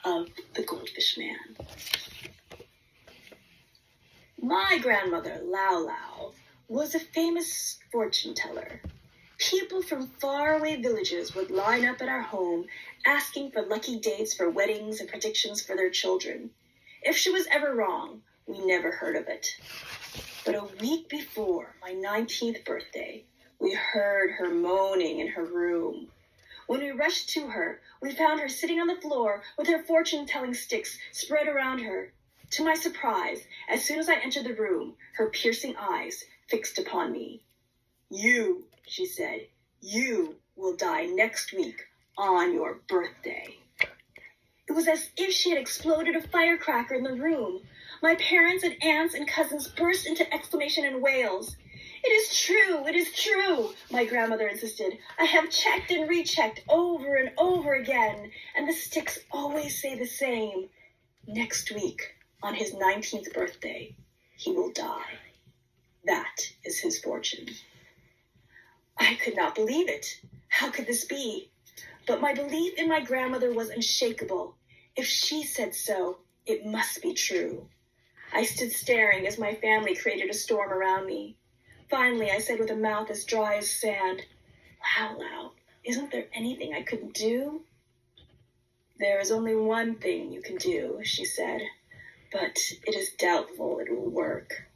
of the Goldfish Man. My grandmother, Lao Lao, was a famous fortune teller. People from faraway villages would line up at our home asking for lucky dates for weddings and predictions for their children. If she was ever wrong, we never heard of it. But a week before my 19th birthday, we heard her moaning in her room. When we rushed to her, we found her sitting on the floor with her fortune-telling sticks spread around her. To my surprise, as soon as I entered the room, her piercing eyes fixed upon me. "You," she said, "you will die next week on your birthday." It was as if she had exploded a firecracker in the room. My parents and aunts and cousins burst into exclamation and wails. "It is true, it is true," my grandmother insisted. "I have checked and rechecked over and over again, and the sticks always say the same. Next week, on his 19th birthday, he will die. That is his fortune." I could not believe it. How could this be? But my belief in my grandmother was unshakable. If she said so, it must be true. I stood staring as my family created a storm around me. Finally, I said with a mouth as dry as sand, "Lao Lao, isn't there anything I could do?" "There is only one thing you can do," she said, "but it is doubtful it will work."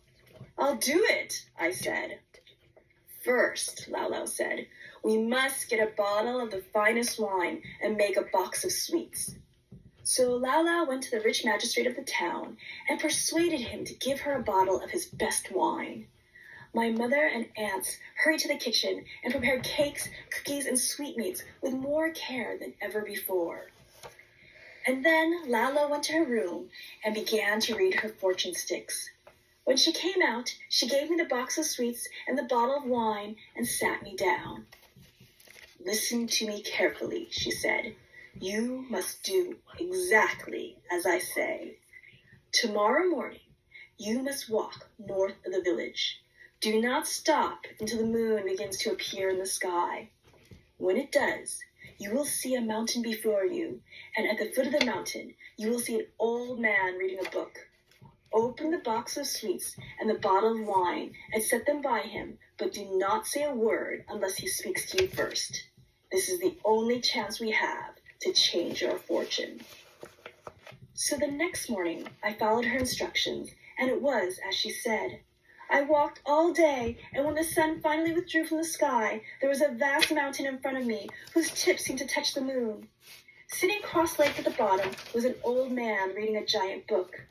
"I'll do it," I said. "First," Lao Lao said, "we must get a bottle of the finest wine and make a box of sweets." So Lao Lao went to the rich magistrate of the town and persuaded him to give her a bottle of his best wine. My mother and aunts hurried to the kitchen and prepared cakes, cookies, and sweetmeats with more care than ever before. And then Lao Lao went to her room and began to read her fortune sticks. When she came out, she gave me the box of sweets and the bottle of wine and sat me down. "Listen to me carefully," she said. "You must do exactly as I say. Tomorrow morning, you must walk north of the village. Do not stop until the moon begins to appear in the sky. When it does, you will see a mountain before you, and at the foot of the mountain, you will see an old man reading a book. Open the box of sweets and the bottle of wine and set them by him, but do not say a word unless he speaks to you first. This is the only chance we have to change your fortune." So the next morning, I followed her instructions, and it was as she said. I walked all day, and when the sun finally withdrew from the sky, there was a vast mountain in front of me, whose tip seemed to touch the moon. Sitting cross-legged at the bottom was an old man reading a giant book.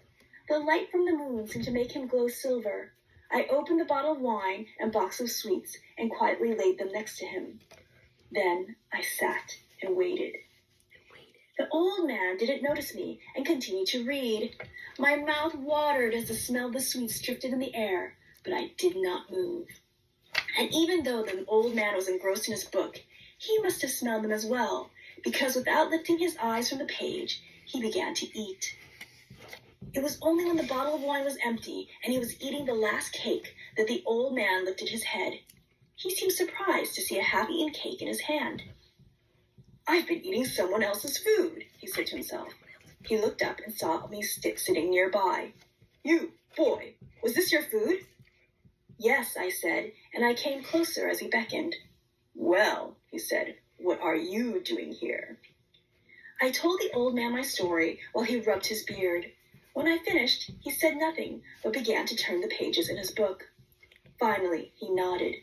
The light from the moon seemed to make him glow silver. I opened the bottle of wine and box of sweets and quietly laid them next to him. Then I sat and waited. The old man didn't notice me and continued to read. My mouth watered as the smell of the sweets drifted in the air, but I did not move. And even though the old man was engrossed in his book, he must have smelled them as well, because without lifting his eyes from the page, he began to eat. It was only when the bottle of wine was empty and he was eating the last cake that the old man lifted his head. He seemed surprised to see a half-eaten cake in his hand. "I've been eating someone else's food," he said to himself. He looked up and saw me sitting nearby. "You, boy, was this your food?" "Yes," I said, and I came closer as he beckoned. "Well," he said, "what are you doing here?" I told the old man my story while he rubbed his beard. When I finished, he said nothing, but began to turn the pages in his book. Finally, he nodded.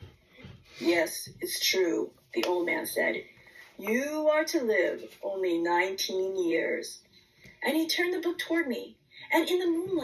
"Yes, it's true," the old man said. "You are to live only 19 years. And he turned the book toward me, and in the moonlight,